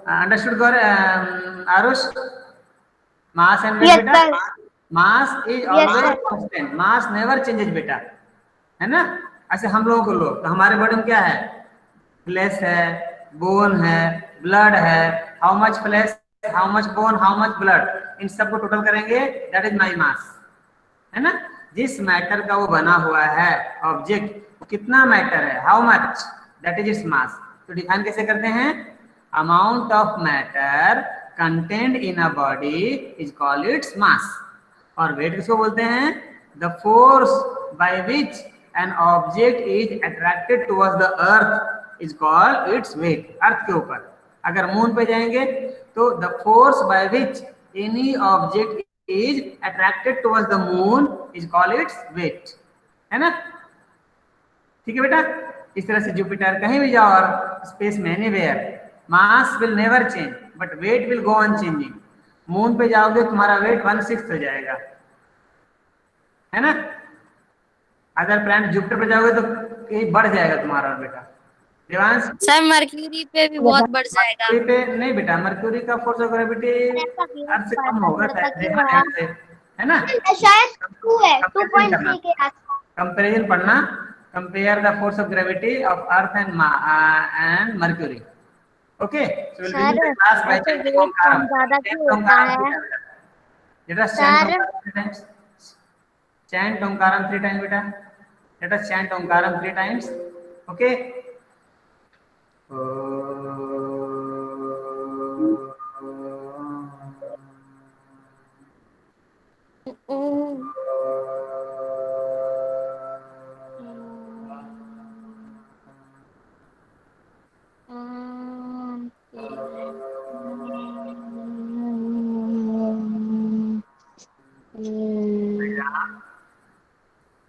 Understood Gaur Aarush? Mass and weight बेटा, mass is always constant, mass never changes बेटा, है ना। ऐसे हम लोगों को लो तो हमारे बॉडी में क्या है, फ्लैश है, बोन है, ब्लड है, how much flesh, how much bone, how much blood, इन सबको टोटल करेंगे, दैट इज माय मास, है ना। जिस मैटर का वो बना हुआ है ऑब्जेक्ट, कितना मैटर है, how much, that is its mass. तो डिफाइन कैसे करते हैं, amount of matter content in a body is called its mass. और वेट किसको बोलते हैं, the force by which an object is attracted towards the earth is called its weight. Earth के ऊपर अगर मून पे जाएंगे तो the force by which any object is attracted towards the moon is called its weight, है ना। ठीक है बेटा, इस तरह से जुपिटर कहीं भी जाओ और स्पेस में anywhere, mass will never change but weight will go on changing. Moon पे जाओगे तुम्हारा वेट 1/6 हो जाएगा, है ना। अगर प्लैनेट जुपिटर पे जाओगे तो कहीं बढ़ जाएगा तुम्हारा बेटा। देवांश सर मरक्यूरी पे भी बहुत बढ़ जाएगा। मरक्यूरी पे नहीं बेटा, मरक्यूरी का फोर्स ऑफ ग्रेविटी अर्थ से कम होगा शायद, देखना ध्यान से, है ना। शायद 2 है, 2.3 के आसपास। कंपैरिजन पढ़ना, compare the force of gravity of earth and mercury. Okay, so will begin the class by chanting ओंकाराम। ज्यादा क्यों होता है let us chant ओंकाराम 3 times, chant ओंकाराम 3 times बेटा, let us chant ओंकाराम 3 times, okay।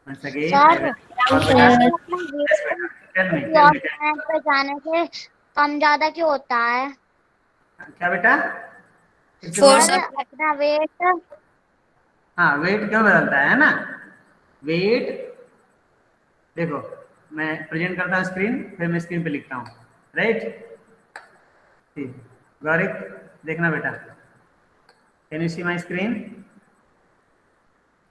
Once again, पे जाने से कम ज्यादा क्यों होता है? क्या बेटा? फोर्स अपना वेट, हाँ वेट क्यों बदलता है ना, वेट देखो मैं प्रेजेंट करता हूँ स्क्रीन, फिर मैं स्क्रीन पे लिखता हूँ, राइट। ठीक, गौरिक देखना बेटा, can you see my screen?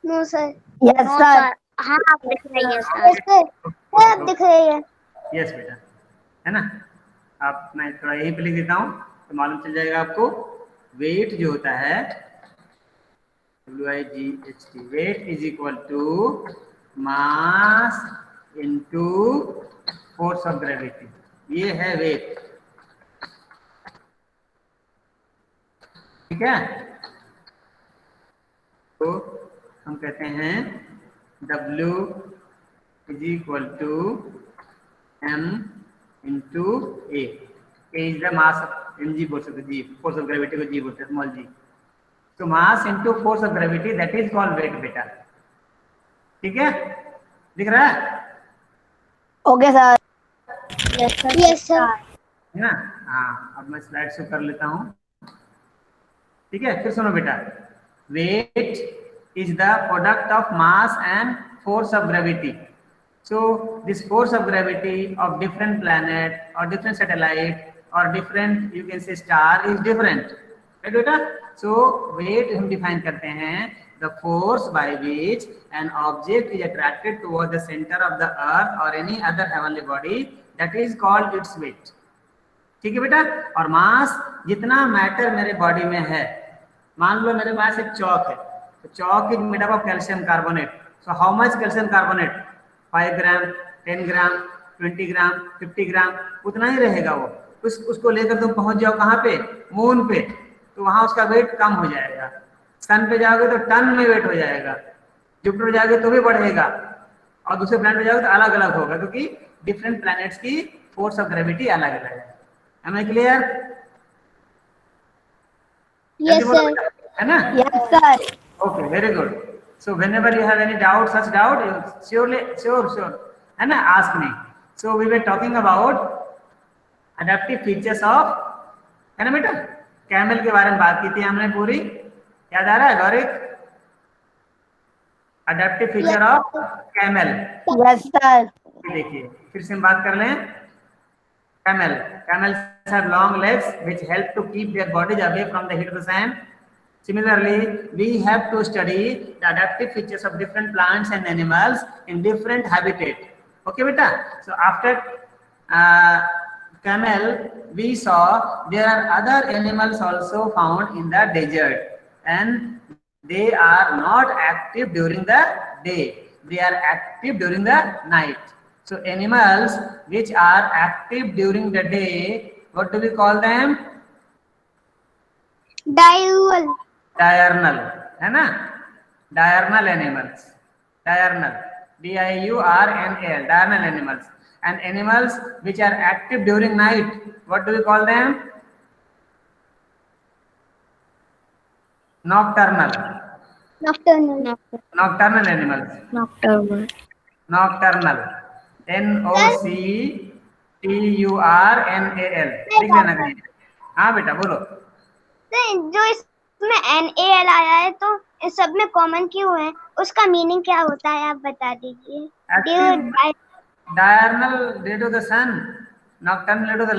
No sir, yes sir, हाँ आप दिख रही है सर, सब दिख रही है, यस बेटा, है ना। आप मैं थोड़ा यहीं पे लिख देता हूँ तो मालूम चल जाएगा आपको। वेट जो होता है WIGHT, weight is equal to mass into force of gravity, ये है वेट, ठीक है। तो हम कहते हैं W is equal to M into a is the mass, mg बोल सकते, जी फोर्स ऑफ ग्रेविटी को जी बोलते हैं, स्मॉल जी। तो mass into force of gravity that is called weight बेटा, ठीक है, दिख रहा है? ओके सर, यस सर, है ना। हाँ अब मैं स्लाइड शो कर लेता हूँ, ठीक है। फिर सुनो बेटा, weight is the product of mass and force of gravity. So this force of gravity of different planet or different satellite or different you can say star is different, right बेटा। So weight हम define करते हैं the force by which an object is attracted towards the center of the earth or any other heavenly body, that is called its weight, ठीक है बेटा। और मास जितना matter मेरे बॉडी में है, मान लो मेरे पास एक चौक है, तो chalk is made up of calcium carbonate, so how much calcium carbonate, 5 gram, 10 gram, 20 gram, 50 gram, उतना ही रहेगा वो। उसको लेकर तुम पहुंच जाओ कहाँ पे, मून पे, तो वहां उसका वेट कम हो जाएगा। सन पे जाओगे तो टन में वेट हो जाएगा, जुपिटर जाओगे तो भी बढ़ेगा, और दूसरे प्लैनेट पे जाओगे तो अलग अलग होगा, क्योंकि डिफरेंट प्लैनेट्स की फोर्स ऑफ ग्रेविटी अलग अलग है। Am I clear? Yes sir, है ना? Yes sir, Okay, very good. So whenever you have any doubt, such doubt, you sure, है ना, ask me. So we were talking about adaptive features of, है ना बेटा, कैमल के बारे में बात की थी हमने पूरी, याद आ रहा है Gaurik? Adaptive feature of camel, yes sir, देखिए फिर से हम बात कर लें camel. Camel have long legs which help to keep their bodies away from the heat of the sun. Similarly, we have to study the adaptive features of different plants and animals in different habitat. Okay beta? So after camel, we saw there are other animals also found in the desert, and they are not active during the day, they are active during the night. So animals which are active during the day, what do we call them? Diurnal. Diurnal, है ना? Diurnal animals, diurnal, DIURNAL, diurnal animals. And animals which are active during night, what do we call them? Nocturnal. Nocturnal. Nocturnal animals. Nocturnal. Nocturnal, NOCTURNAL, लिख लेना कहीं। हाँ बेटा बोलो। जो इसमें NAL आया है तो इस सब में कॉमन क्यों है, उसका मीनिंग क्या होता है आप बता दीजिए। Diurnal due to the sun, nocturnal due to the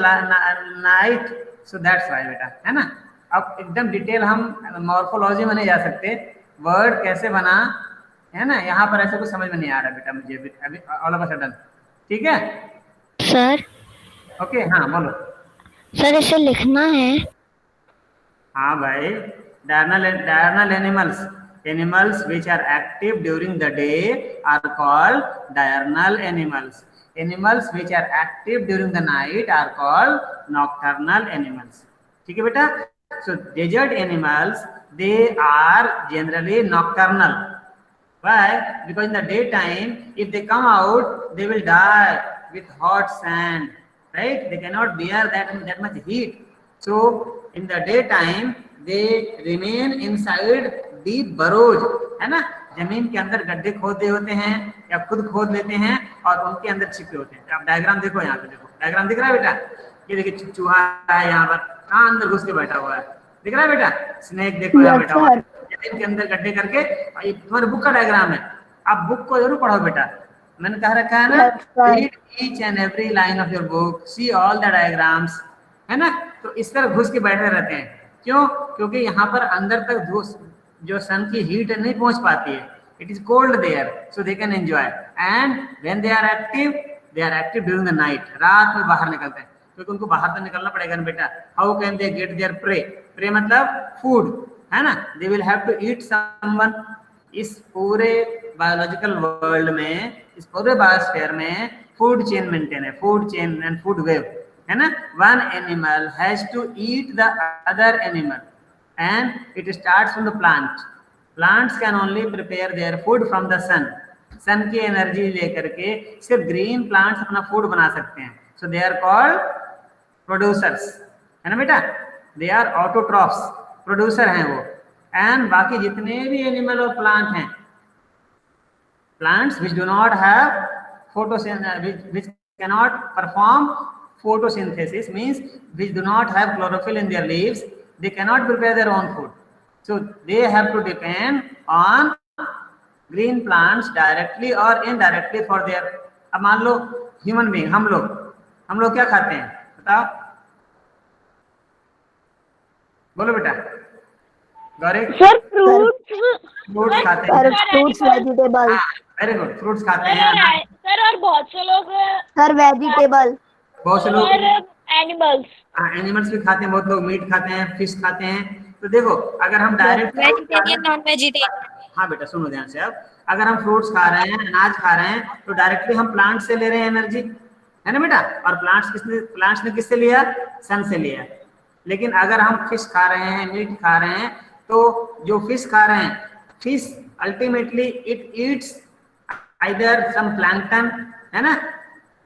night, so that's why बेटा, है ना। अब एकदम डिटेल हम मॉर्फोलॉजी में नहीं जा सकते, वर्ड कैसे बना है ना, यहाँ पर ऐसे कुछ समझ में नहीं आ रहा बेटा मुझे अभी ऑल ऑफ अ सडन। ठीक है सर। ओके हाँ बोलो। सर इसे लिखना है। हाँ भाई, diurnal animals which are active during the day are called diurnal animals. Animals which are active during the night are called nocturnal animals. ठीक है बेटा। So desert animals, they are generally nocturnal. Why? Because in the daytime, if they come out, they will die with hot sand, right? They cannot bear that much heat. So in the daytime, they remain inside deep burrows, है ना, जमीन के अंदर गड्ढे खोदे होते हैं या खुद खोद लेते हैं और उनके अंदर छिपे होते हैं। आप डायग्राम देखो, यहाँ पे देखो, डायग्राम दिख रहा है बेटा, ये देखिए चूहा है यहाँ पर, कहाँ अंदर घुस के बैठा हुआ है, दिख रहा है बेटा। स्नेक देखो यहाँ बैठा हुआ है जमीन के अंदर गड्ढे करके। ये तुम्हारे बुक का डायग्राम है, आप बुक को जरूर पढ़ो बेटा, मैंने कह रखा है ना, read each and every line of your book, see all the diagrams, है ना। तो इस तरह घुस के बैठे रहते हैं, क्यों? क्योंकि यहाँ पर अंदर तक जो सन की हीट नहीं पहुंच पाती है, it is cold there, so they can enjoy. And when they are active during the night, रात में बाहर निकलते हैं, क्योंकि उनको बाहर तो निकलना पड़ेगा ना बेटा। How can they get their prey? Prey मतलब फूड, है ना। They will have to eat someone. इस पूरे बायोलॉजिकल वर्ल्ड में, इस पूरे बायोस्फीयर में फूड चेन मेंटेन है, food chain and food web, है ना। One animal has to eat the other animal and it starts from the plant. Plants can only prepare their food from the sun. सन की energy लेकर के सिर्फ green plants अपना food बना सकते हैं, सो दे आर कॉल्ड प्रोड्यूसर्स, है ना बेटा। दे आर ऑटोट्रॉफ्स, प्रोड्यूसर हैं वो। एंड बाकी जितने भी एनिमल और प्लांट हैं, plants which do not have which cannot perform photosynthesis, means which do not have chlorophyll in their leaves, they cannot prepare their own food, so they have to depend on green plants directly or indirectly for their। अब मान लो human being, हम लोग क्या खाते हैं बताओ, बोलो बेटा। गौरी सर फ्रूट्स खाते हैं, fruits vegetable. Very good, fruits खाते हैं सर। और बहुत से लोग सर वेजिटेबल, बहुत से लोग एनिमल्स, एनिमल्स भी खाते हैं, बहुत लोग मीट खाते हैं, फिश खाते हैं। तो देखो अगर हम डायरेक्ट वेजिटेरियन नॉन वेजिटेरियन। हाँ बेटा सुनो ध्यान से, अब अगर हम फ्रूट्स खा रहे हैं, अनाज खा रहे हैं, तो डायरेक्टली हम प्लांट से ले रहे हैं एनर्जी, है ना बेटा। और प्लांट्स ने किससे लिया? सन से लिया। लेकिन अगर हम फिश खा रहे हैं, मीट खा रहे हैं, तो जो फिश खा रहे हैं, fish ultimately it eats either some plankton, है ना,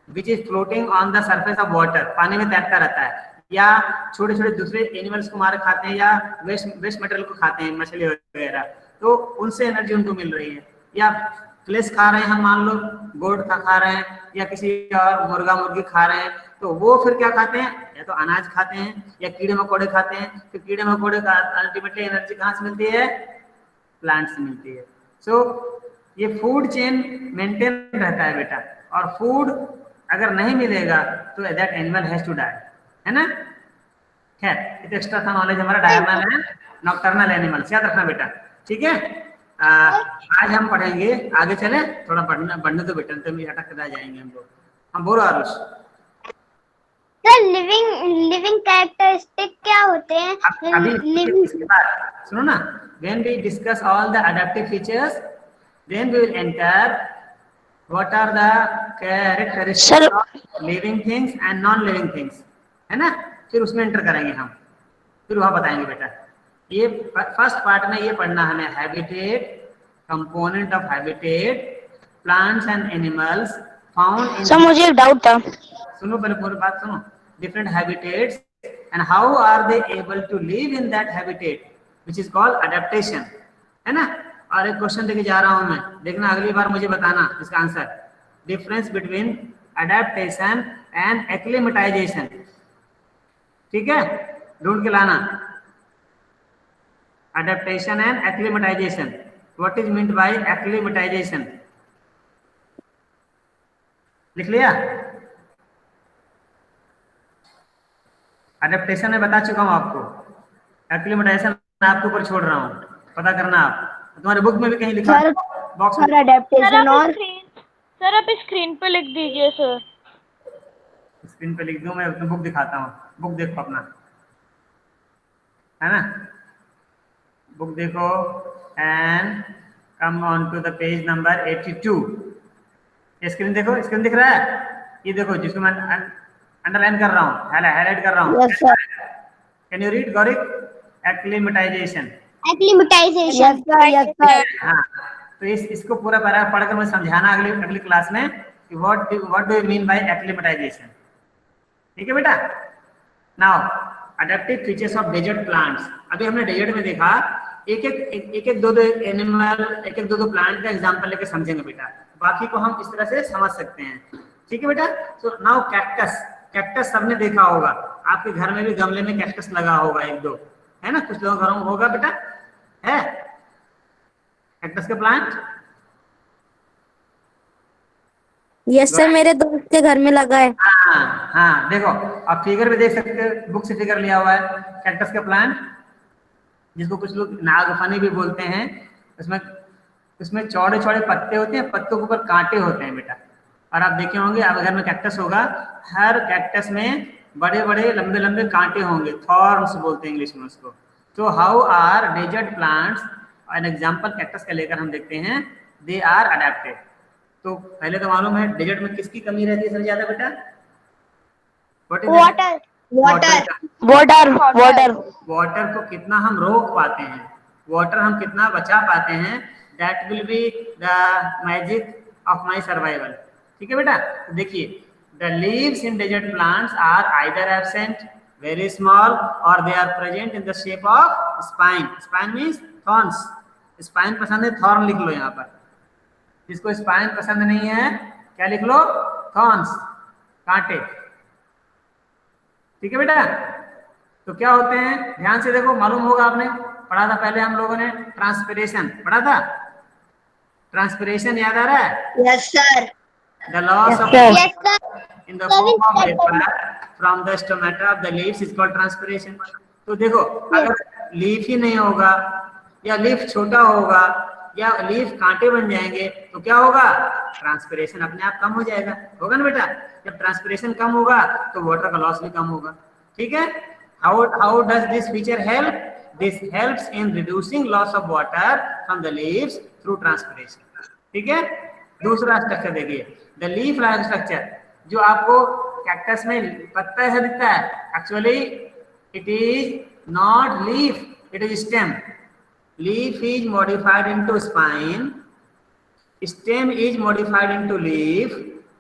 which is floating on the surface of water, पानी में तैरता रहता है, या छोटे छोटे दूसरे एनिमल्स को मार खाते हैं, या वेस्ट मटेरियल को खाते हैं, मछली वगैरह, तो उनसे एनर्जी उनको मिल रही है। या फ्लेश खा रहे हैं हम, मान लो गोट का खा रहे हैं या किसी और मुर्गा मुर्गी खा रहे हैं, तो वो फिर क्या खाते हैं, या तो अनाज खाते हैं या कीड़े मकोड़े खाते हैं। तो कीड़े मकोड़े का अल्टीमेटली एनर्जी कहाँ से मिलती है? प्लांट से मिलती है। सो ये फूड चेन मेंटेन रहता है बेटा, और फूड अगर नहीं मिलेगा तो that animal has to die, है ना। खैर ये तो एक्स्ट्रा था नॉलेज हमारा डायरनल एंड नॉकटर्नल एनिमल्स, याद रखना बेटा, ठीक है। आज हम पढ़ेंगे, आगे चले, थोड़ा बढ़ने तो बेटा, तो अटक कर जाएंगे हम लोग। हम बोलो आरुष। सर लिविंग कैरेक्टरिस्टिक क्या होते हैं? अभी इसके बाद सुनो ना, when we discuss all the adaptive features, then we will enter what are the characteristics of living things and non living things, है ना, फिर उसमें एंटर करेंगे हम, फिर वहां बताएंगे बेटा। ये फर्स्ट पार्ट में ये पढ़ना हमें habitat, component of habitat, plants and animals found in. Sir मुझे एक डाउट था। सुनो पहले पूरी बात सुनो। Different habitats and how are they able to live in that habitat which is called adaptation, है ना। और एक क्वेश्चन लेके जा रहा हूं मैं, देखना अगली बार मुझे बताना इसका answer. Difference between adaptation and acclimatisation, ठीक है, ढूंढ के लाना। Adaptation and acclimatisation, what is meant by acclimatisation, लिख लिया। अडेप्टेशन में बता चुका हूं आपको, एक्लिमेटाइजेशन आपके ऊपर छोड़ रहा हूं, पता करना आप। तुम्हारे बुक में भी कहीं लिखा है बॉक्स में। अडेप्टेशन और सर आप स्क्रीन पे लिख दीजिए सर। स्क्रीन पे लिख दूं, मैं अपनी बुक दिखाता हूँ, बुक देखो अपना, है ना, बुक देखो and come on to the page number 82। Screen देखो, स्क्रीन दिख रहा है, ये देखो जिसको मैं अंडरलाइन कर रहा हूँ, हाईलाइट कर रहा हूँ। Can you read Gaurik? Acclimatisation, acclimatisation. हाँ, तो इसको पूरा पढ़कर मैं समझाना अगली क्लास में कि what do you mean by acclimatization, ठीक है बेटा। Now adaptive features of desert plants. अभी हमने डेजर्ट में देखा, एक दो एनिमल, एक दो प्लांट का एग्जांपल लेके समझेंगे बेटा, बाकी को हम इस तरह से समझ सकते हैं, ठीक है बेटा। तो नाउ कैक्टस, कैक्टस सबने देखा होगा, आपके घर में भी गमले में कैक्टस लगा होगा एक दो, है ना, कुछ लोगों घरों में होगा बेटा, है कैक्टस का प्लांट। यस सर, मेरे दोस्त के घर में लगा है। हाँ देखो, आप फिगर भी देख सकते हो, बुक से फिगर लिया हुआ है कैक्टस का प्लांट, जिसको कुछ लोग नागफनी भी बोलते हैं। उसमें चौड़े चौड़े पत्ते होते हैं, पत्तों के ऊपर कांटे होते हैं बेटा। और आप देखे होंगे, आप घर में कैक्टस होगा, हर कैक्टस में बड़े बड़े लंबे लंबे कांटे होंगे, थॉर्न्स बोलते हैं इंग्लिश में उसको। तो how are desert plants, an example cactus का लेकर हम देखते हैं, दे आर अडेप्टेड। तो पहले तो मालूम है डेजर्ट में किसकी कमी रहती है सबसे ज्यादा बेटा? वाटर। वाटर को कितना हम रोक पाते हैं, वाटर हम कितना बचा पाते हैं, that will be the magic of my survival, ठीक है बेटा। तो देखिए, the leaves in desert plants are either absent, very small, और they are present in the shape of spine. Spine means thorns. Spine पसंद है, थॉर्न लिख लो यहाँ पर। जिसको स्पाइन पसंद नहीं है, क्या लिख लो? थॉर्न्स, कांटे, ठीक है बेटा। तो क्या होते हैं, ध्यान से देखो, मालूम होगा आपने पढ़ा था पहले हम लोगों ने, ट्रांसपिरेशन पढ़ा था। ट्रांसपिरेशन याद आ रहा है? Yes sir. The loss of Yes, in the form of vapor from the stomata of the leaves is called transpiration. तो देखो, अगर लीफ ही नहीं होगा, या लीफ छोटा होगा, या लीफ कांटे बन जाएंगे, तो क्या होगा? ट्रांसपिरेशन अपने आप कम हो जाएगा, होगा ना बेटा। जब ट्रांसपिरेशन कम होगा तो वाटर का लॉस भी कम होगा, ठीक है। How does this feature help? This helps in reducing loss of water from the leaves through transpiration, ठीक है। दूसरा स्ट्रक्चर देखिए, द लीफ लाइक स्ट्रक्चर, जो आपको कैक्टस में पत्ता ऐसा दिखता है, actually it is not leaf, it is stem. Leaf is modified into spine, stem is modified into leaf,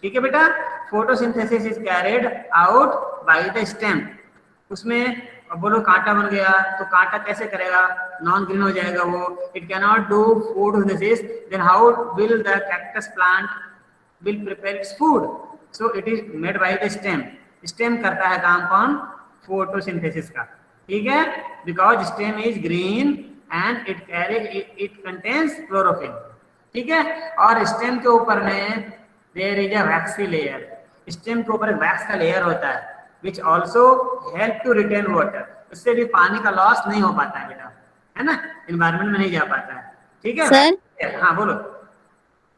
ठीक है बेटा। Photosynthesis is carried out by the stem. उसमें अब बोलो कांटा बन गया, तो कांटा कैसे करेगा? नॉन ग्रीन हो जाएगा वो, it can not do photosynthesis, then how will the cactus plant will prepare its food? So it is made by the stem. Stem करता है काम कौन? फोटोसिंथेसिस का, ठीक है। Because stem is green and it contains chlorophyll, ठीक है। और स्टेम के ऊपर में there is a waxy layer. Stem के ऊपर एक वैक्स का लेयर होता है, which also help to retain water. उससे भी पानी का लॉस नहीं हो पाता है बेटा, है ना, एनवायरमेंट में नहीं जा पाता है। ठीक है सर हाँ बोलो।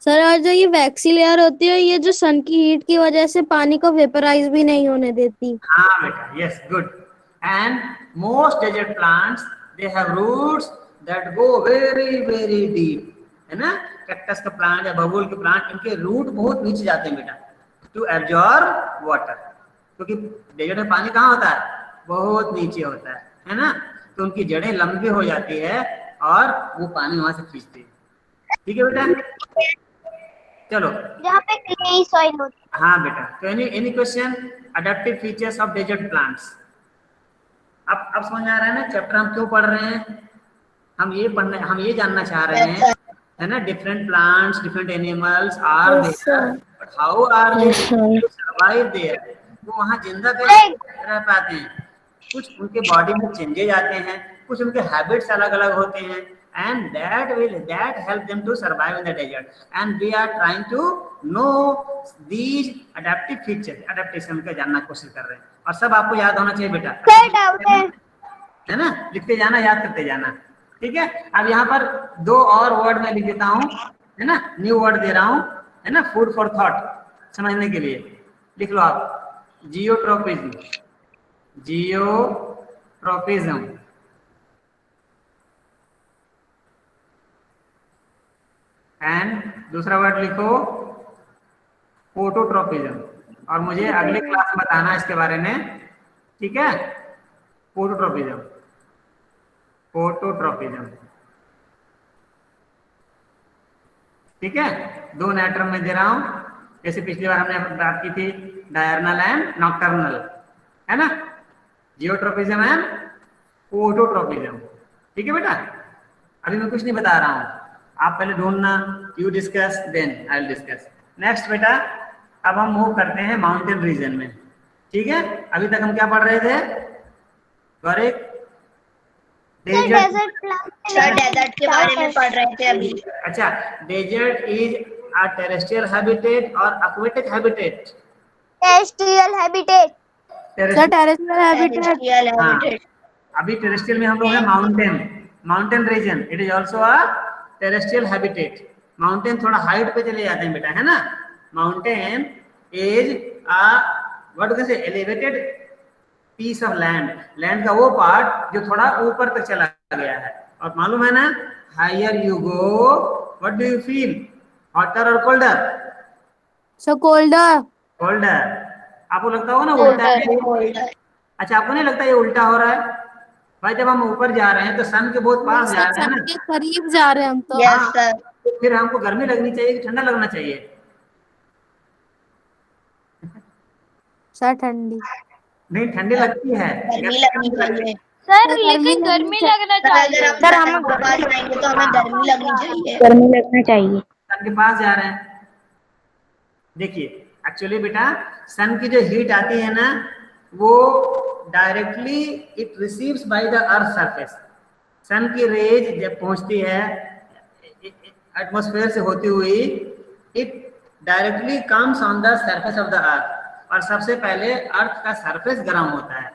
सर और जो ये वैक्सी लेयर होती है ये जो सन की हीट की वजह से पानी को वेपराइज भी नहीं होने देती। हाँ बेटा, yes good. And most desert plants they have roots that go very very deep, है ना। कैक्टस का प्लांट या बबूल के प्लांट, इनके रूट बहुत नीचे जाते हैं बेटा, टू एब्जॉर्ब वाटर, क्योंकि डेजर्ट में पानी कहाँ होता है, बहुत नीचे होता है ना। तो उनकी जड़ें लंबी हो जाती है और वो पानी वहां से खींचती है। ठीक है बेटा, चलो। जहाँ पे क्ले सॉइल होती हाँ बेटा, तो any question, adaptive features of desert plants. अब समझ में आ रहा है ना चैप्टर हम क्यों पढ़ रहे हैं, हम ये जानना चाह रहे हैं, है ना। Different plants, different animals are there, but how are they survive there, वो वहाँ जिंदा कैसे रह पाते हैं। कुछ उनके बॉडी में चेंजेज आते हैं, कुछ उनके हैबिट्स अलग अलग होते हैं, and that help them to survive in the desert, and we are trying to know these adaptive features, adaptation का जानना कोशिश कर रहे हैं, और सब आपको याद होना चाहिए बेटा। सर डाउट है ना, लिखते जाना, याद करते जाना। ठीक है, अब यहाँ पर 2 और वर्ड मैं लिख देता हूँ, है ना, न्यू वर्ड दे रहा हूँ, है ना, फूड फॉर थॉट समझने के लिए। लिख लो आप, जियोट्रोपिज्म, जियोट्रोपिज्म, एंड दूसरा वर्ड लिखो फोटोट्रोपिज्म, और मुझे अगले क्लास में बताना इसके बारे में। ठीक है, फोटोट्रोपिज्म, फोटोट्रोपिज्म। ठीक है, 2 नए टर्म में दे रहा हूं, जैसे पिछली बार हमने बात की थी डायरनल एंड नॉक्टर्नल, है ना, जियोट्रोपिज्म एंड फोटोट्रोपिज्म। ठीक है बेटा, अभी मैं कुछ नहीं बता रहा हूं, आप पहले ढूंढना, you discuss then I will discuss. Next बेटा, अब हम मूव करते हैं माउंटेन रीजन में। ठीक है, अभी तक हम क्या पढ़ रहे थे, डेजर्ट के बारे में पढ़ रहे थे अभी। अच्छा, desert is a terrestrial habitat और aquatic habitat. Terrestrial habitat. Sir terrestrial habitat. अभी टेरेस्ट्रियल में हम लोग हैं mountain region, it is also a terrestrial habitat. Mountain थोड़ा हाइट पे चले जाते हैं बेटा, है ना। Mountain is a what can say elevated piece of land का वो पार्ट जो थोड़ा ऊपर तक चला गया है। और मालूम है ना, higher you go what do you feel, hotter और कोल्डर? So colder. आपको लगता होगा ना उल्टा है। अच्छा, आपको नहीं लगता ये उल्टा हो रहा है? भाई जब हम ऊपर जा रहे हैं तो सन के बहुत पास जा रहे हैं ना, के करीब जा रहे हैं हम तो। Yes sir. तो फिर हमको गर्मी लगनी चाहिए कि ठंडा लगना चाहिए? सर ठंडी। नहीं, ठंडी लगती है, गर्मी लगनी चाहिए सर, लेकिन गर्मी लगना चाहिए। सर हम पास जाएंगे तो हमें गर्मी लगनी चाहिए। सन के पास जा रहे हैं। देखिए एक्चुअली बेटा, सन की जो हीट आती है ना, वो directly it receives by the earth surface. Sun की रेज जब पहुंचती है एटमॉस्फेयर से होती हुई, it directly comes on the surface of the earth, और सबसे पहले अर्थ का सरफेस गर्म होता है।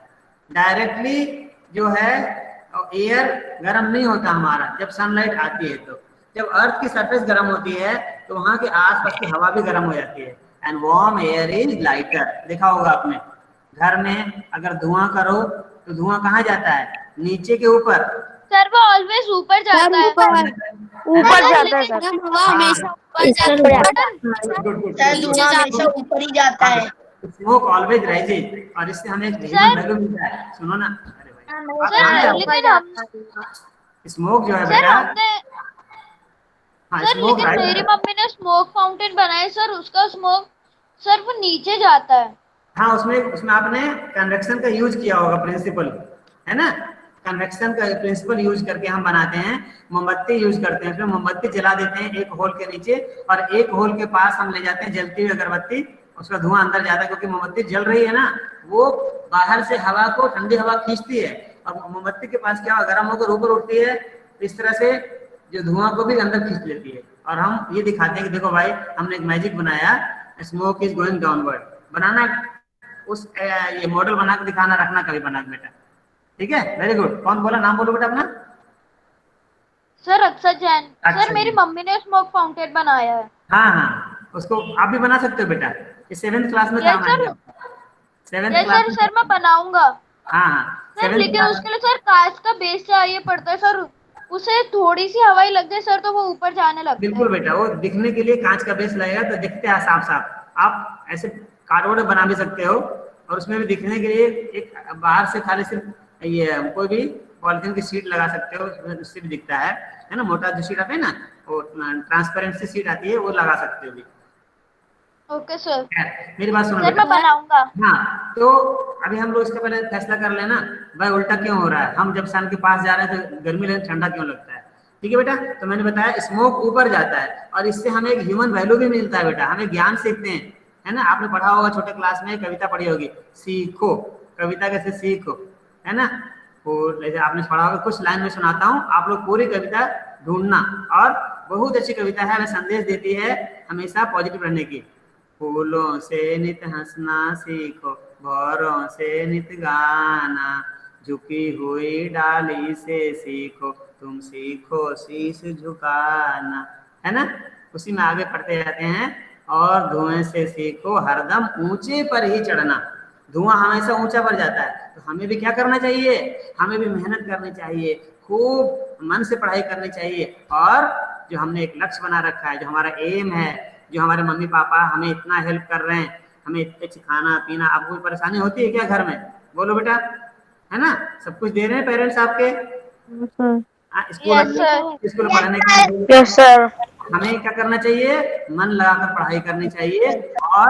डायरेक्टली जो है एयर गर्म नहीं होता हमारा, जब सनलाइट आती है तो जब अर्थ की सरफेस गर्म होती है तो वहां के आसपास की हवा भी गर्म हो जाती है। And warm air is lighter. देखा होगा आपने, घर में अगर धुआं करो तो धुआं कहाँ जाता है, नीचे के ऊपर। सर वो ऑलवेज ऊपर जाता है। ऊपर जाता है सर, हवा हमेशा ऊपर जाता है, ऊपर ही जाता है। स्मोक ऑलवेज राइजेज, और इससे हमें एक वैल्यू मिलता है। सुनो ना, सर लेकिन हम स्मोक जो है सर बेटा, हमने हाँ सर स्मोक लेकिन मेरी मम्मी ने स्मोक फाउंटेन बनाया सर, उसका स्मोक सर वो नीचे जाता है। हाँ, उसमें आपने कन्वेक्शन का यूज किया होगा प्रिंसिपल, है ना। कन्वेक्शन का प्रिंसिपल यूज करके हम बनाते हैं। मोमबत्ती यूज करते हैं, उसमें मोमबत्ती जला देते हैं एक होल के नीचे, और एक होल के पास हम ले जाते हैं जलती हुई अगरबत्ती, उसका धुआं अंदर जाता है, क्योंकि मोमबत्ती जल रही है ना, वो बाहर से हवा को, ठंडी हवा खींचती है, और मोमबत्ती के पास क्या गर्म होकर ऊपर उठती है, इस तरह से जो धुआं को भी अंदर खींच लेती है। और हम ये दिखाते हैं कि देखो भाई, हमने एक मैजिक बनाया, स्मोक इज गोइंग डाउनवर्ड। बनाना उस ये मॉडल बना के दिखाना, रखना कभी बना के बेटा, ठीक है, वेरी गुड। कौन बोला, नाम बोलो बेटा अपना। सर अक्षत जैन। अक्षत सर मेरी जैन। मम्मी ने स्मोक फाउंटेन बनाया है। हाँ हाँ, उसको आप भी बना सकते हो बेटा, ये 7th क्लास में यस काम सर। आएगा। 7th यस क्लास सर, में। सर मैं बनाऊंगा। हाँ हाँ, सर 7th लेकिन क्लास। उसके लिए सर कांच का बेस चाहिए पड़ता है सर। उसे थोड़ी सी हवाई लग जाए सर तो वो ऊपर जाने लगता बिल्कुल है। बेटा, वो दिखने के लिए कांच का बेस लगेगा तो दिखते हैं साफ साफ। आप ऐसे कार्डबोर्ड बना भी सकते हो और उसमें भी दिखने के लिए एक बाहर से खाली सिर्फ ये कोई भी पॉलिथीन की शीट लगा सकते हो, उससे भी दिखता है ना। मोटा जो शीट आता है ना, वो ट्रांसपेरेंट सी शीट आती है, वो लगा सकते हो भी। Okay sir. मेरी बात सुनो सर मैं बेटा। बनाऊंगा। हाँ, तो अभी हम लोग इसके पहले फैसला कर लेना भाई, उल्टा क्यों हो रहा है। हम जब सन के पास जा रहे हैं तो गर्मी लगे, ठंडा क्यों लगता है। ठीक है बेटा, तो मैंने बताया स्मोक ऊपर जाता है और इससे हमें एक ह्यूमन वैल्यू भी मिलता है बेटा, हमें ज्ञान सीखते हैं, है ना। आपने पढ़ा होगा छोटे क्लास में, कविता पढ़ी होगी, सीखो। कविता कैसे सीखो, है ना। और जैसे आपने पढ़ा होगा, कुछ लाइन में सुनाता हूँ, आप लोग पूरी कविता ढूंढना। और बहुत अच्छी कविता है, हमें संदेश देती है हमेशा पॉजिटिव रहने की। फूलों से नित हंसना सीखो, भौरों से नित गाना, झुकी हुई डाली से सीखो, तुम सीखो शीश झुकाना, है ना। उसी में आगे पढ़ते जाते हैं। और धुएं से सीखो हरदम ऊंचे पर ही चढ़ना। धुआं हमेशा ऊंचा पर जाता है, तो हमें भी क्या करना चाहिए, हमें भी मेहनत करनी चाहिए, खूब मन से पढ़ाई करनी चाहिए। और जो हमने एक लक्ष्य बना रखा है, जो हमारा एम है, जो हमारे मम्मी पापा हमें इतना हेल्प कर रहे हैं, हमें इतने अच्छे खाना पीना, आपको कोई परेशानी होती है क्या घर में, बोलो बेटा, है ना। सब कुछ दे रहे हैं पेरेंट्स आपके। School yes sir. स्कूल पढ़ने के लिए। Yes sir. हमें क्या करना चाहिए, मन लगाकर पढ़ाई करनी चाहिए। और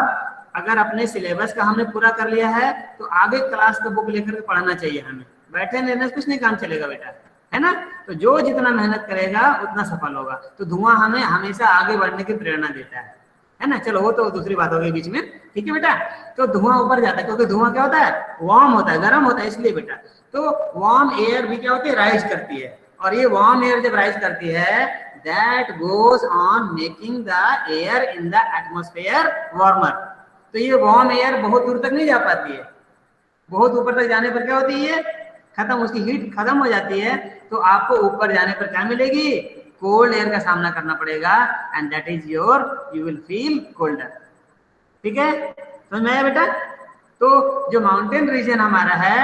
अगर अपने सिलेबस का हमने पूरा कर लिया है तो आगे क्लास का बुक लेकर के पढ़ना चाहिए हमें। बैठे रहने से कुछ नहीं काम चलेगा बेटा, है ना। तो जो जितना मेहनत करेगा उतना सफल होगा। तो धुआं हमें हमेशा आगे बढ़ने की प्रेरणा देता है ना। चलो वो तो दूसरी बात हो गई बीच में, ठीक है बेटा। तो धुआं ऊपर जाता है क्योंकि धुआं क्या होता है, वार्म होता है, गर्म होता है, इसलिए बेटा। तो वार्म एयर भी क्या होती है, राइज करती है। और ये वार्म एयर जब राइज करती है, that goes on making the air in the atmosphere warmer. तो ये वार्म एयर बहुत दूर तक नहीं जा पाती है, बहुत ऊपर तक जाने पर क्या होती है, खत्म, उसकी हीट खत्म हो जाती है। तो आपको ऊपर जाने पर क्या मिलेगी, कोल्ड एयर का सामना करना पड़ेगा, and that is your, you will feel colder. ठीक है, समझ में आया बेटा। तो जो माउंटेन रीजन हमारा है,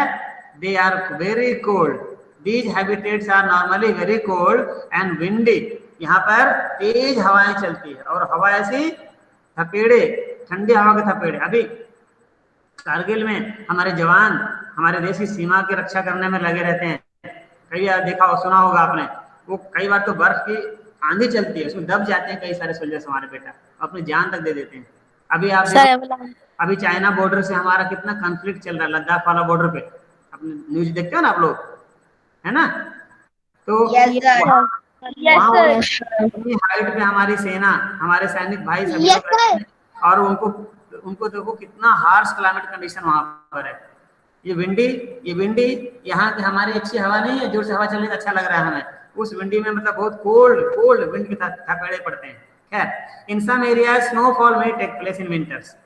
they are very cold, these habitats are normally very cold and windy. यहाँ पर तेज हवाएं चलती है और हवा ऐसी थपेड़े, ठंडी हवा के थपेड़े। अभी कारगिल में हमारे जवान हमारे देश की सीमा की रक्षा करने में लगे रहते हैं। कई बार देखा हो, सुना होगा आपने, वो कई बार तो बर्फ की आंधी चलती है, उसमें दब जाते हैं कई सारे सोल्जर्स हमारे बेटा, अपनी जान तक दे देते हैं। अभी आप देखो, अभी चाइना बॉर्डर से हमारा कितना कॉन्फ्लिक्ट चल रहा है, लद्दाख वाला बॉर्डर पे, अपने न्यूज देखते हो ना आप लोग, है ना। तो इतनी हाइट पे हमारी सेना, हमारे सैनिक भाई सभी लोग रहते हैं, और उनको देखो कितना हार्श क्लाइमेट कंडीशन वहां पर है। ये विंडी यहाँ की हमारी अच्छी हवा नहीं है, जोर से हवा चलने से अच्छा लग रहा है हमें, उस विंडी में मतलब बहुत कोल्ड विंड के थपेड़े पड़ते हैं। खैर, इन सम एरिया स्नोफॉल में टेक प्लेस इन विंटर्स।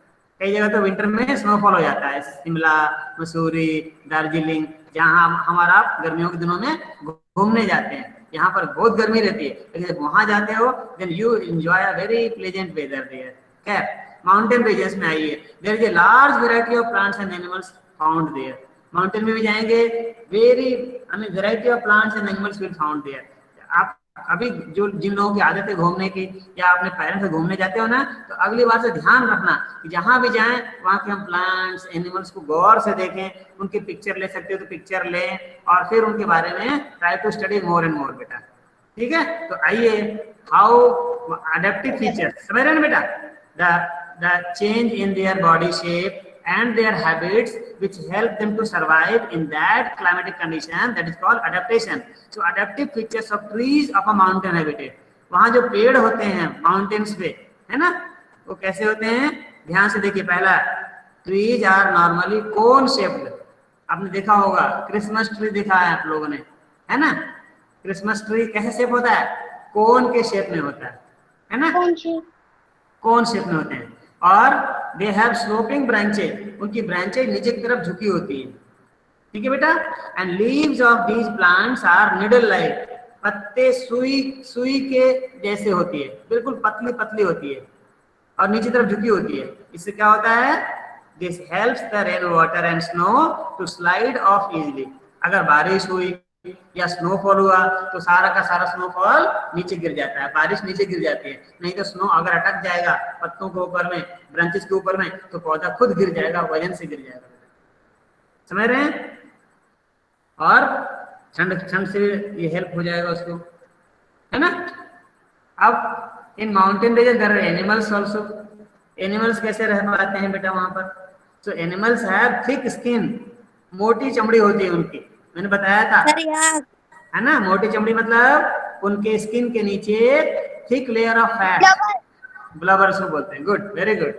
कई जगह तो विंटर में स्नोफॉल हो जाता है, शिमला, मसूरी, दार्जिलिंग, जहाँ हमारा गर्मियों के दिनों में घूमने जाते हैं, यहाँ पर बहुत गर्मी रहती है, लेकिन जब वहां जाते हो then you enjoy a very pleasant weather there. खैर, माउंटेन रीजन्स में आइए, there is a large variety of plants and animals found there. माउंटेन में भी जाएंगे, very variety of plants and animals will found there. आप अभी जो जिन लोगों की आदत है घूमने की, या अपने पेरेंट्स से घूमने जाते हो ना, तो अगली बार से ध्यान रखना कि जहां भी जाएं वहां के हम प्लांट्स एनिमल्स को गौर से देखें, उनकी पिक्चर ले सकते हो तो पिक्चर लें, और फिर उनके बारे में try to study more and more बेटा। ठीक है, तो आइए, हाउ अडेप्टिव फीचर्स समझ रहे हैं बेटा, the change in their body shape and their habits which help them to survive in that climatic condition, that is called adaptation. So adaptive features of trees of a mountain habitat, वहां जो पेड़ होते हैं mountains पे, है ना, वो कैसे होते हैं, ध्यान से देखिए। पहला, trees are normally cone shaped. आपने देखा होगा क्रिसमस ट्री देखा है आप लोगों ने, है ना। क्रिसमस ट्री कैसे शेप होता है, कोन के शेप में होता है ना, कोन शेप में होते हैं। और दे हैव स्लोपिंग ब्रांचेज, उनकी ब्रांचेज नीचे की तरफ झुकी होती है, ठीक है बेटा। And leaves of these plants are needle like, पत्ते सुई के जैसे होती है, बिल्कुल पतली पतली होती है और नीचे तरफ झुकी होती है। इससे क्या होता है, this helps the rain water and snow to slide off easily. अगर बारिश हुई या स्नोफॉल हुआ तो सारा का सारा स्नोफॉल नीचे गिर जाता है, बारिश नीचे गिर जाती है। नहीं तो स्नो अगर अटक जाएगा पत्तों के ऊपर में, ब्रांचेस के ऊपर में, तो पौधा खुद गिर जाएगा, वजन से गिर जाएगा। समझ रहे हैं? और ठंड से ये हेल्प हो जाएगा उसको, है ना। अब in mountain region there are animals also. Animals कैसे रह पाते हैं बेटा वहां पर? So animals have thick skin, मोटी चमड़ी होती है उनकी, मैंने बताया था, है ना। मोटी चमड़ी मतलब उनके स्किन के नीचे thick layer of fat, blubber से बोलते हैं। Good, very good.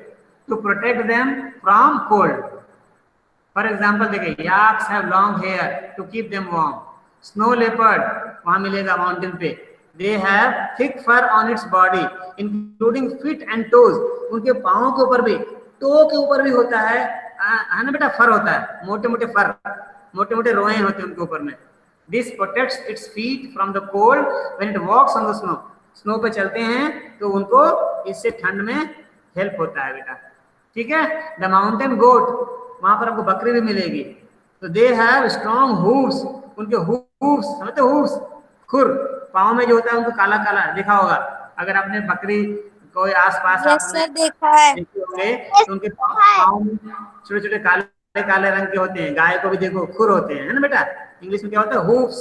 To protect them from cold. For example देखिए, yaks have long hair to keep them warm. Snow leopard वहां मिलेगा माउंटेन पे, they have thick fur on its body including feet and toes. उनके पाँव के ऊपर भी, to के ऊपर भी होता है ना बेटा, फर होता है, मोटे मोटे फर, मोटे मोटे रोए होते हैं उनके ऊपर में। This protects its feet from the cold when it walks on the snow. Snow पे चलते हैं तो उनको इससे ठंड में हेल्प होता है बेटा, ठीक है। द माउंटेन गोट, वहां पर आपको बकरी भी मिलेगी। तो दे हैव स्ट्रॉन्ग हूव्स, उनके हूव्स समझते, हूव्स खुर पाँव में जो होता है उनको काला काला देखा होगा। अगर आपने बकरी कोई आसपास आपने देखा है। होंगे तो उनके पाँव में छोटे छोटे काले काले रंग के होते हैं। गाय को भी देखो खुर होते हैं, है ना बेटा। इंग्लिश में क्या होता है, हूव्स,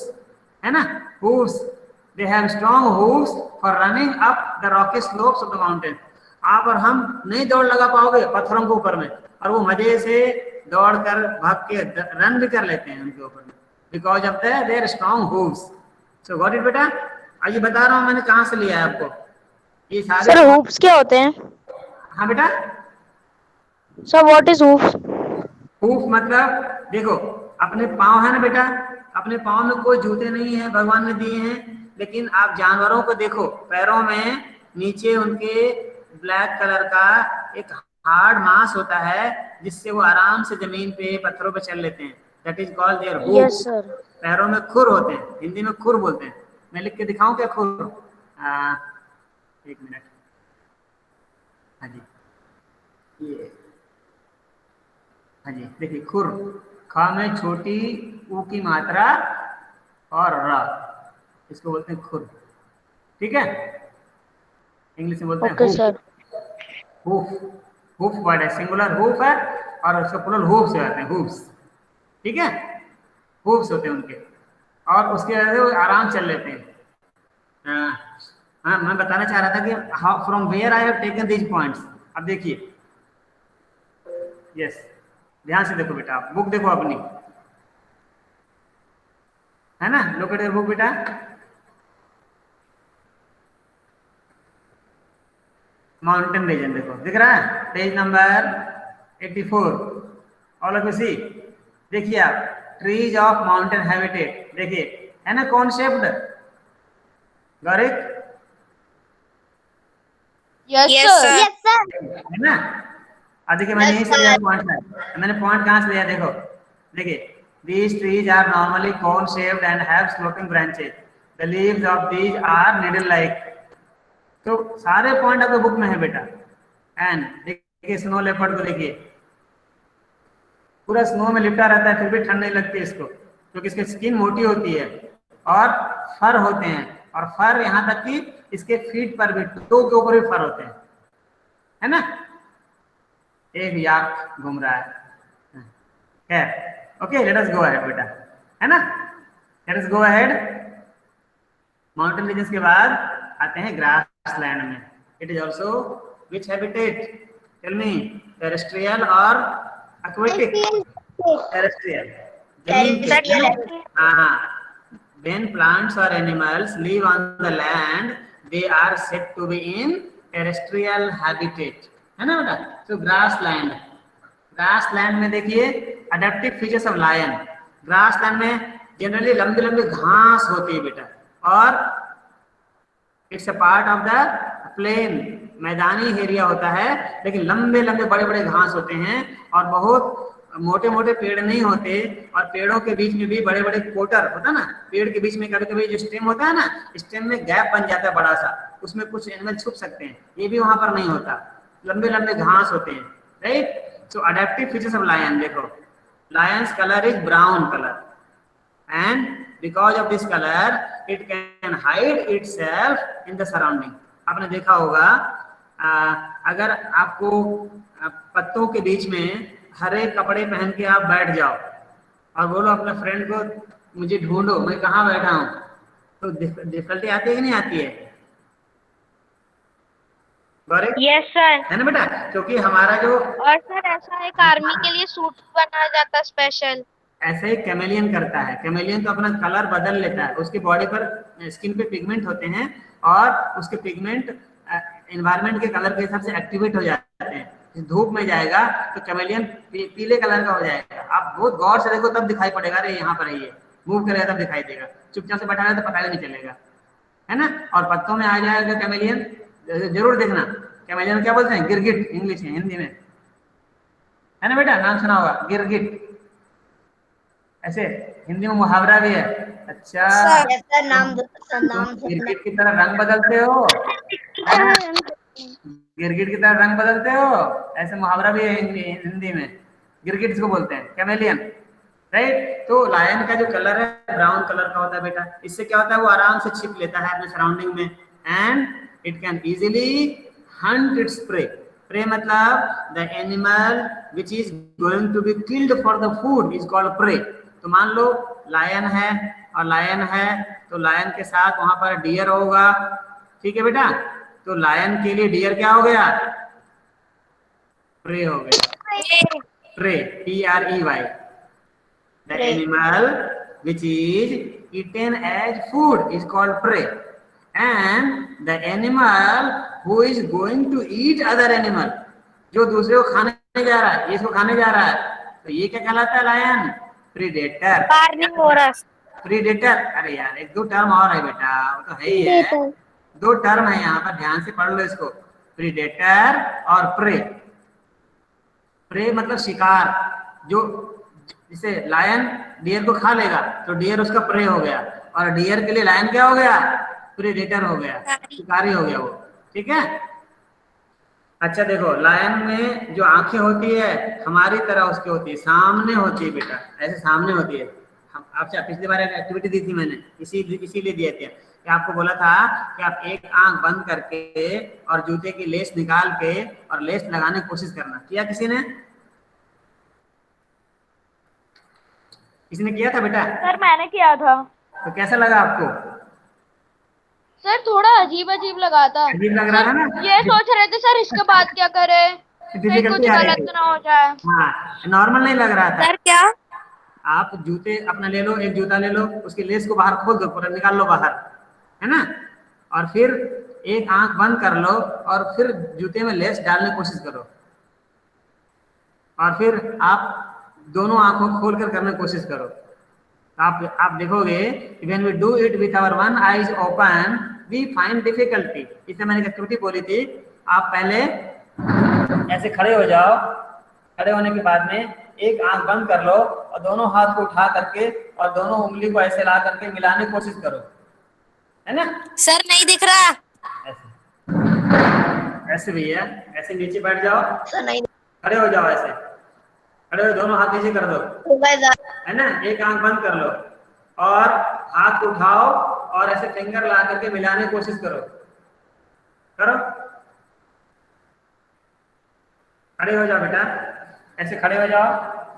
है ना, hooves. They have strong hooves for running up the Rocky slopes of the mountain. आप और हम नहीं दौड़ लगा पाओगे पत्थरों के ऊपर में, और वो मजे से दौड़ कर भाग के रन भी कर लेते हैं उनके ऊपर में, because of their strong hooves. So got it बेटा। अब ये बता रहा हूँ मैंने कहाँ से लिया है आपको ये सारे। सर हूप्स क्या होते हैं? हाँ बेटा, sir what is hoops? Hoof मतलब देखो, अपने पाँव है ना बेटा, अपने पाँव में कोई जूते नहीं है, भगवान ने दिए हैं। लेकिन आप जानवरों को देखो, पैरों में नीचे उनके ब्लैक कलर का एक हार्ड मांस होता है जिससे वो आराम से जमीन पे पत्थरों पे चल लेते हैं। That is called their hoof. Yes sir. पैरों में खुर होते हैं, हिंदी में खुर बोलते हैं। मैं लिख के दिखाऊं क्या खुर? एक मिनट। हाँ जी, ये हाँ जी देखिए, खुर, खा में छोटी ऊ की मात्रा और र, इसको बोलते हैं खुर, ठीक है। इंग्लिश में बोलते हैं okay sir. Hoof. Hoof word है, सिंगुलर हूफ है और उसका प्लूरल हूफ्स होते हैं, हूफ्स, ठीक है। हूफ्स होते हैं उनके, और उसके वजह से वो आराम चल लेते हैं। हाँ, मैं बताना चाह रहा था कि how from where I have taken these points. अब देखिए, यस, ध्यान से देखो बेटा, बुक देखो अपनी, है ना, लोक एट योर बुक बेटा। माउंटेन रीजन देखो, दिख रहा है, page number 84। All of you see, देखिए आप, ट्रीज ऑफ माउंटेन हैबिटेट, देखिए है ना कौन shaped, Gaurik, yes sir. Yes sir. है ना। अब देखिए मैंने यहीं से लिया पॉइंट है, मैंने पॉइंट कहाँ से लिया देखो, देखिए, these trees are normally cone shaped and have sloping branches. The leaves of these are needle like. तो सारे पॉइंट आपके बुक में है बेटा। एंड देखिए स्नो लेपर्ड को देखिए, पूरा स्नो में लिपटा रहता है फिर भी ठंड नहीं लगती इसको, क्योंकि इसकी स्किन मोटी होती है और फर होते हैं, और फर यहाँ तक कि इसके फीट पर भी, टो के ऊपर भी फर होते हैं, है ना। एक याक घूम रहा है, खैर okay, let us go ahead बेटा, है ना, let us go ahead. Mountain regions के बाद आते हैं ग्रास लैंड में। It is also which habitat, tell me, terrestrial और एक्वेटिक? टेरेस्ट्रियल, जमीन पे। हाँ, when plants or animals live on the land, they are said to be in terrestrial habitat, है ना बेटा। तो ग्रास लैंड, ग्रास लैंड में देखिए adaptive features of lion. Grassland में जनरली लंबी लंबी घास होती है बेटा, और it's a part of the plain, मैदानी एरिया होता है, लेकिन लंबे लंबे बड़े बड़े घास होते हैं और बहुत मोटे मोटे पेड़ नहीं होते, और पेड़ों के बीच में भी बड़े बड़े कोटर होता है ना, पेड़ के बीच में कभी कभी जो स्टेम होता है ना, स्टेम में गैप बन जाता है बड़ा सा, उसमें कुछ एनिमल छुप सकते हैं, ये भी वहां पर नहीं होता, लंबे लंबे घास होते हैं, right. So adaptive features of lion, देखो lion's colour is brown colour, and because of this color it can hide itself in the surrounding। आपने देखा होगा अगर आपको पत्तों के बीच में हरे कपड़े पहन के आप बैठ जाओ और बोलो अपने फ्रेंड को मुझे ढूंढो मैं कहाँ बैठा हूँ, तो डिफिकल्टी आती है कि नहीं आती है? Yes sir. है ना बेटा, क्योंकि हमारा जो और सर ऐसा एक आर्मी के लिए सूट बनाया जाता है स्पेशल। ऐसे ही कैमेलियन करता है, कैमेलियन तो अपना कलर बदल लेता है, उसकी बॉडी पर स्किन पे पिगमेंट होते हैं और उसके पिगमेंट एनवायरनमेंट के कलर के हिसाब से एक्टिवेट हो जाते हैं। धूप में जाएगा तो कैमेलियन पीले कलर का हो जाएगा, आप बहुत गौर से देखो तब दिखाई पड़ेगा, अरे यहाँ पर है ये, मूव करेगा तब दिखाई देगा, चुपचाप से बैठा रहेगा तो पता ही नहीं चलेगा, है ना। और पत्तों में आ जाएगा कैमेलियन, जरूर देखना कैमेलियन क्या बोलते हैं, गिरगिट इंग्लिश में, हिंदी में, है ना बेटा, नाम सुना होगा गिरगिट, ऐसे हिंदी में मुहावरा भी है। अच्छा नाम गिरगिट की तरह रंग बदलते हो, गिरगिट की तरह रंग बदलते हो, ऐसे मुहावरा भी है हिंदी में, गिरगिट इसको बोलते हैं, कैमेलियन, राइट। तो लायन का जो कलर है ब्राउन कलर का होता है बेटा, इससे क्या होता है वो आराम से छिप लेता है अपने सराउंडिंग में, and it can easily hunt its prey. Prey मतलब the animal which is going to be killed for the food is called prey. तो मान लो लायन है और लायन है तो लायन के साथ वहां पर डियर होगा, ठीक है बेटा, तो लायन के लिए डियर क्या हो गया, प्रे हो गया, prey PREY, the animal which is eaten as food is called prey, and the animal who is going to eat other animal, जो दूसरे को खाने जा रहा है, ये इसको खाने जा रहा है, तो ये क्या कहलाता है, लायन प्रीडेटर, कार्निवोरस, प्रीडेटर। अरे यार एक दो टर्म और है बेटा, वो तो है ही है, दो टर्म है यहाँ पर, ध्यान से पढ़ लो इसको, प्रीडेटर और प्रे। प्रे मतलब शिकार, जो जैसे लायन डियर को खा लेगा तो डियर उसका प्रे हो गया, और डियर के लिए लायन क्या हो गया, प्रीडेटर हो गया, शिकारी हो गया वो, ठीक है। अच्छा देखो लायन में जो आंखें होती है हमारी तरह उसकी होती है, सामने होती है बेटा, ऐसे सामने होती है। हम आपसे पिछली बार एक एक्टिविटी दी थी मैंने, इसीलिए दिए थे कि आपको बोला था कि आप एक आंख बंद करके और जूते की लेस निकाल के और लेस लगाने की कोशिश करना, किया किसी ने? किसी ने किया था बेटा? सर मैंने किया था। तो कैसा लगा आपको? सर थोड़ा अजीब अजीब लगा था, अजीब लग रहा था ना? ये सोच रहे थे सर इसके बाद क्या करें, कहीं कुछ डिफिकल्टी आ रही गलत थी। तो ना हो जाए। हाँ नॉर्मल नहीं लग रहा था। सर क्या? आप जूते अपना ले लो, एक जूता ले लो, उसकी लेस को बाहर खोल दो, पूरा निकाल लो बाहर, है ना, और फिर एक आंख बंद कर लो और फिर जूते में लेस डालने की कोशिश करो, और फिर आप दोनों आंखों खोल कर करने की कोशिश करो, तो आप देखोगे when we do it with our one eyes open we find difficulty. इससे मैंने एक एक्टिविटी बोली थी, आप पहले ऐसे खड़े हो जाओ, खड़े होने के बाद में एक आंख बंद कर लो और दोनों हाथ को उठा करके और दोनों उंगली को ऐसे ला करके मिलाने की कोशिश करो, है ना। सर नहीं दिख रहा। ऐसे ऐसे भैया, ऐसे नीचे बैठ जाओ, खड़े हो जाओ, ऐसे खड़े हो, दोनों हाथ नीचे कर दो, है ना, एक आंख बंद कर लो और हाथ को उठाओ और ऐसे फिंगर ला करके मिलाने की कोशिश करो, करो, खड़े हो जाओ बेटा, ऐसे खड़े हो जाओ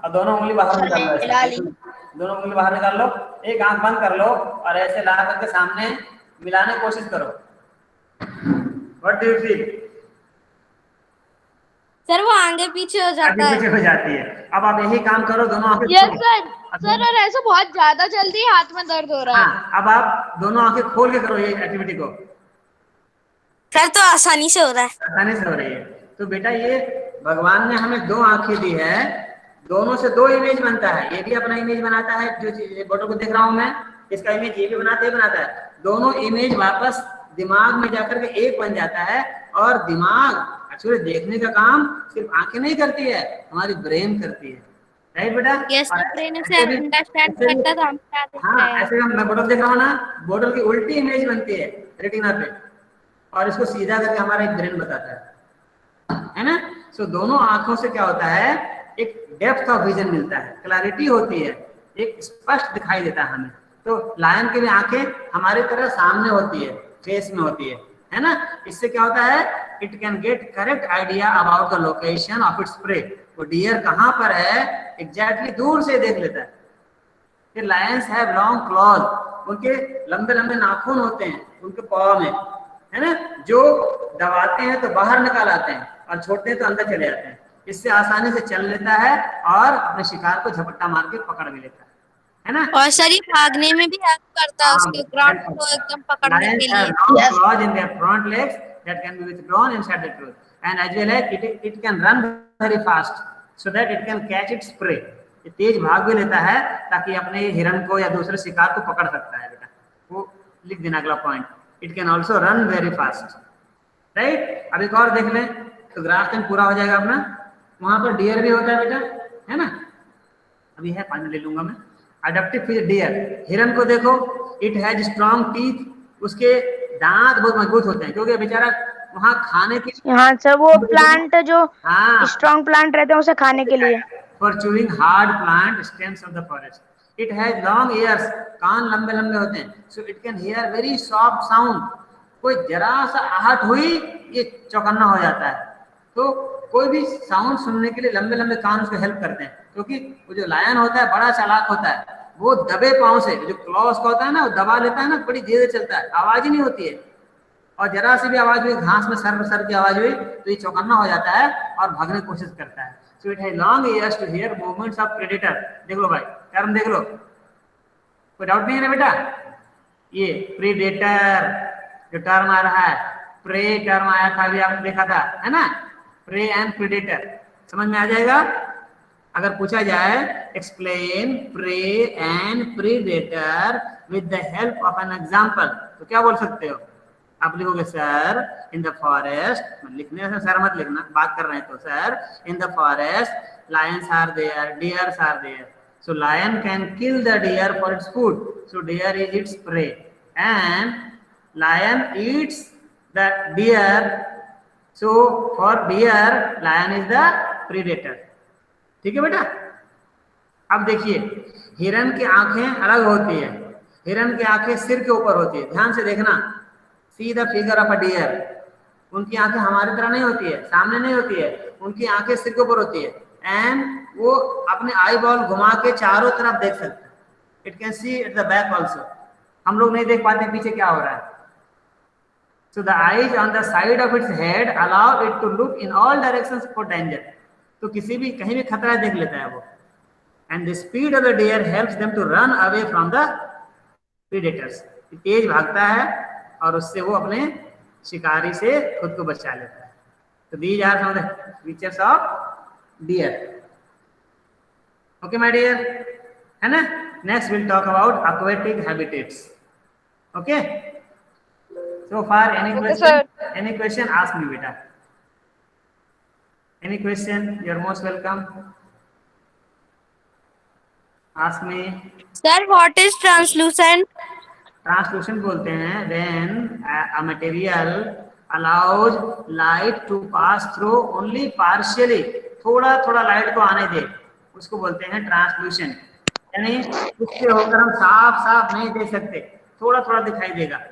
और दोनों उंगली बाहर निकाल लो, दोनों उंगली बाहर निकाल लो, एक आंख बंद कर लो और ऐसे ला करके सामने मिलाने की कोशिश करो। What do you feel? Sir वो आगे पीछे हो जाता है। पीछे हो जाती है। अब आप यही काम करो, दोनों आंखें यस सर और ऐसा बहुत ज्यादा जल्दी हाथ में दर्द हो रहा है। हाँ, अब आप दोनों आंखें खोल के करो ये एक्टिविटी को। सर तो आसानी से हो रहा है। आसानी से हो रही है। तो बेटा ये भगवान ने हमें दो आंखें दी है, दोनों से दो इमेज बनता है, ये भी अपना इमेज बनाता है, जो फोटो को देख रहा हूं मैं, इसका इमेज ये भी बनाता है, दोनों इमेज वापस दिमाग में जाकर के एक बन जाता है। और दिमाग एक्चुअली देखने का काम सिर्फ आंखें नहीं करती है, हमारी ब्रेन करती है। राइट बेटा? यस और सर, ट्रेन से ऐसे भी अंडरस्टैंड ऐसे भी करता तो हम क्या देख हाँ, रहे हैं। ऐसे मैं बोतल देख रहा हूँ ना, बोतल की उल्टी इमेज बनती है रेटिना पे और इसको सीधा करके हमारा एक ब्रेन बताता है ना? सो दोनों आंखों से क्या होता है, एक डेप्थ ऑफ विजन मिलता है, क्लैरिटी होती है, एक स्पष्ट दिखाई देता है हमें। तो लायन की भी आंखें हमारी तरह सामने होती है, फेस में होती है ना? इससे क्या होता है, it can get correct idea about the location of its prey. वो डियर कहाँ पर है एग्जैक्टली दूर से देख लेता है। फिर लायंस हैव लॉन्ग क्लॉज, उनके लंबे लंबे नाखून होते हैं उनके पाँव में, है ना, जो दबाते हैं तो बाहर निकाल आते हैं और छोड़ते हैं तो अंदर चले जाते हैं। इससे आसानी से चल लेता है और अपने शिकार को झपट्टा मार के पकड़ भी लेता है ना? और सर ये भागने में भी हेल्प करता है उसके ग्राउंड को एकदम पकड़ने Lions के have लिए। long claws in their front legs that can be withdrawn inside the tooth, and as well as it can run very fast so that it can catch its prey. ये तेज भाग भी लेता है ताकि अपने हिरन को या दूसरे शिकार को पकड़ सकता है बेटा। वो लिख देना अगला point, it can also run very fast, right? अब एक और देख लें तो ग्राफ टाइम पूरा हो जाएगा अपना। वहां पर डियर भी होता है बेटा, है ना? अभी है, पानी ले लूंगा मैं। अडप्टिव फिश डियर, हिरन को देखो, इट हैज स्ट्रॉन्ग टीथ, उसके दांत बहुत मजबूत होते हैं क्योंकि बेचारा वहां खाने के हाँ सर, वो प्लांट जो हाँ स्ट्रॉन्ग प्लांट रहते हैं उसे खाने के लिए। For chewing hard plant stems of the forest. It has long ears, कान लंबे लंबे होते हैं, so it can hear very soft sound. कोई जरा सा आहट हुई ये चौकन्ना हो जाता है। तो कोई भी साउंड सुनने के लिए लंबे लंबे कान उसको हेल्प करते हैं, क्योंकि वो जो लायन होता है बड़ा चालाक होता है, वो दबे पाँव से जो क्लॉज का होता है ना, वो दबा लेता है ना, बड़ी धीरे चलता है, आवाज ही नहीं होती है। और जरा सी भी आवाज हुई, घास में सर की आवाज हुई तो ये चौकन्ना हो जाता है और भागने की कोशिश करता है। So it has long ears to hear movements of predator. देख लो भाई, टर्म देख लो, कोई डाउट नहीं है ना बेटा? ये प्रेडेटर जो टर्म आ रहा है, प्रे टर्म आया था अभी आपने देखा था, है ना? प्रे एंड प्रेडेटर समझ में आ जाएगा। अगर पूछा जाए explain prey and predator with the help of an example, तो क्या बोल सकते हो? आप लिखोगे सर इन द फॉरेस्ट, लिखने से सर मत लिखना, बात कर रहे हैं तो sir in the forest lions are there, deers are there, so lion can kill the deer for its food, so deer is its prey and lion eats the deer, so for deer lion is the predator. ठीक है बेटा? अब देखिए, हिरन की आंखें अलग होती है, हिरन की आंखें सिर के ऊपर होती है, ध्यान से देखना, see the figure of a deer. उनकी आंखें हमारी तरह नहीं होती है, सामने नहीं होती है, उनकी आंखें सिर के ऊपर होती है एंड वो अपने आई बॉल घुमा के चारों तरफ देख सकते हैं। It can see at the back also, हम लोग नहीं देख पाते पीछे क्या हो रहा है। So the eyes on the side of its head allow it to look in all directions for danger. तो किसी भी कहीं भी खतरा देख लेता है वो। And the speed of the deer helps them to run away from the predators. तेज भागता है और उससे वो अपने शिकारी से खुद को बचा लेता है। तो these are some of the features of deer. Okay, my dear, है ना? Next we'll talk about aquatic habitats. Okay. So far, any question? sir. Any question? Ask me, beta. Any question? You're most welcome. Ask me. Sir, what is translucent? Translucent बोलते हैं when a material allows light to pass through only partially. थोड़ा थोड़ा light को आने दे, उसको बोलते हैं translucent. यानी उससे होकर हम साफ साफ नहीं देख सकते, थोड़ा थोड़ा दिखाई देगा।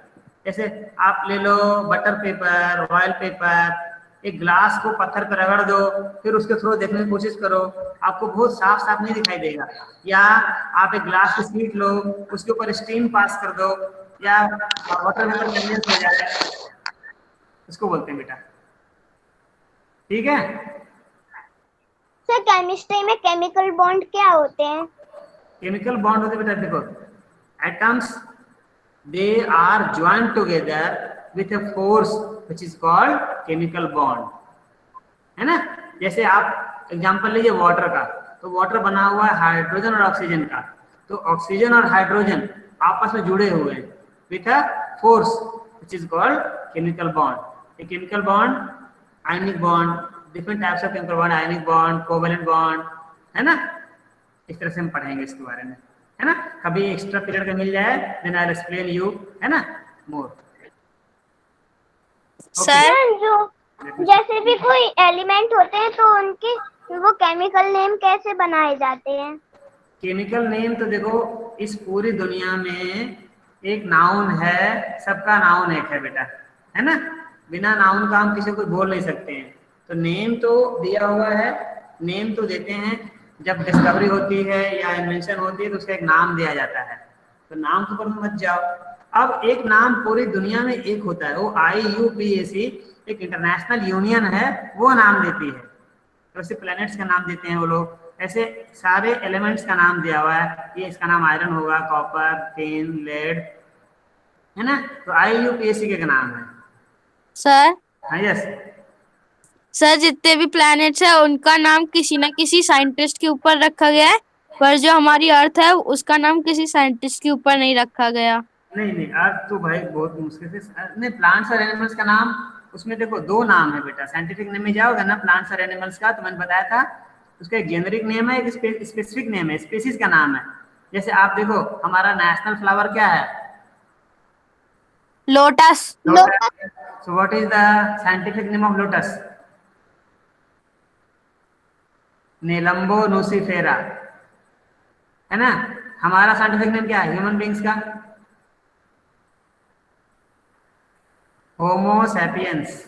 जैसे आप ले लो बटर पेपर, ऑयल पेपर, एक ग्लास को पत्थर पर रगड़ दो, फिर उसके थ्रू देखने की कोशिश करो, आपको बहुत साफ साफ नहीं दिखाई देगा। या आप एक ग्लास की शीट लो, उसके ऊपर स्टीम पास कर दो, या वाटर पेपर कंडेंस हो जाए, उसको बोलते हैं बेटा। ठीक है सर, केमिस्ट्री में केमिकल बॉन्ड क्या होते हैं? केमिकल बॉन्ड होते बेटा, देखो atoms they are joined together with a force which is called chemical bond, है ना? जैसे आप एग्जांपल लीजिए वाटर का, तो वाटर बना हुआ है हाइड्रोजन और ऑक्सीजन का, तो ऑक्सीजन और हाइड्रोजन आपस में जुड़े हुए हैं with a force which is called chemical bond. A chemical bond, ionic bond, different types of chemical bond, ionic bond, covalent bond, है ना? इस तरह से हम पढ़ेंगे इसके बारे में, है ना। कभी एक्स्ट्रा पीरियड का मिल जाए then I will explain you, है ना, मोर। सर जो जैसे भी कोई एलिमेंट होते हैं तो उनके वो केमिकल नेम कैसे बनाए जाते हैं? केमिकल नेम तो देखो इस पूरी दुनिया में एक नाउन है, सबका नाउन एक है बेटा, है ना। बिना नाउन का हम किसी को बोल नहीं सकते हैं। तो नेम तो दिया हुआ है, नेम तो देते हैं जब डिस्कवरी होती है या इन्वेंशन होती है तो उसका एक नाम दिया जाता है। तो नाम के ऊपर मत जाओ। अब एक नाम पूरी दुनिया में एक होता है, वो IUPAC एक इंटरनेशनल यूनियन है, वो नाम देती है। तो ऐसे प्लैनेट्स का नाम देते हैं वो लोग, ऐसे सारे एलिमेंट्स का नाम दिया हुआ है। ये इसका नाम आयरन होगा, कॉपर, टिन, लेड, है ना। तो IUPAC के नाम है। सर हाँ यस। सर जितने भी प्लैनेट्स है उनका नाम किसी ना किसी साइंटिस्ट के ऊपर रखा गया है, पर जो हमारी अर्थ है उसका नाम किसी साइंटिस्ट के ऊपर नहीं रखा गया। नहीं नहीं, अर्थ तो भाई बहुत मुश्किल से नहीं। प्लांट्स और एनिमल्स का नाम उसमें देखो दो नाम है बेटा। साइंटिफिक नेम में जाओगे ना प्लांट्स और एनिमल्स का, तो मैंने बताया था उसका एक जेनरिक नेम है, एक स्पेसिफिक नेम है, स्पीसीज का नाम है। जैसे आप देखो हमारा नेशनल फ्लावर क्या है? Lotus. So what is the scientific name of lotus? Nelumbo nucifera, है ना। हमारा साइंटिफिक नेम क्या है ह्यूमन बींग्स का? होमो सैपियंस,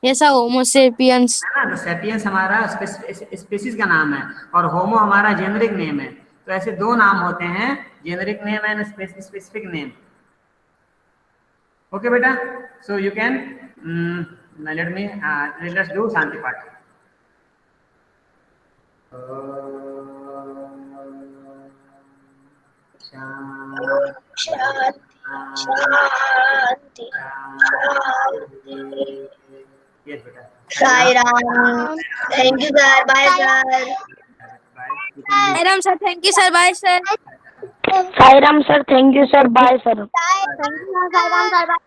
ऐसा होमो सेपियंस। है ना। तो सैपियंस हमारा स्पीसीज का नाम है और होमो हमारा जेनरिक नेम है। तो ऐसे दो नाम होते हैं, generic name and specific name. Okay बेटा, so you can let's do Shanti Path. Yes बेटा। Sai Ram, thank you sir, bye sir. Sai Ram sir, thank you sir, bye sir. Sai Ram sir, thank you sir, bye sir. Thank you.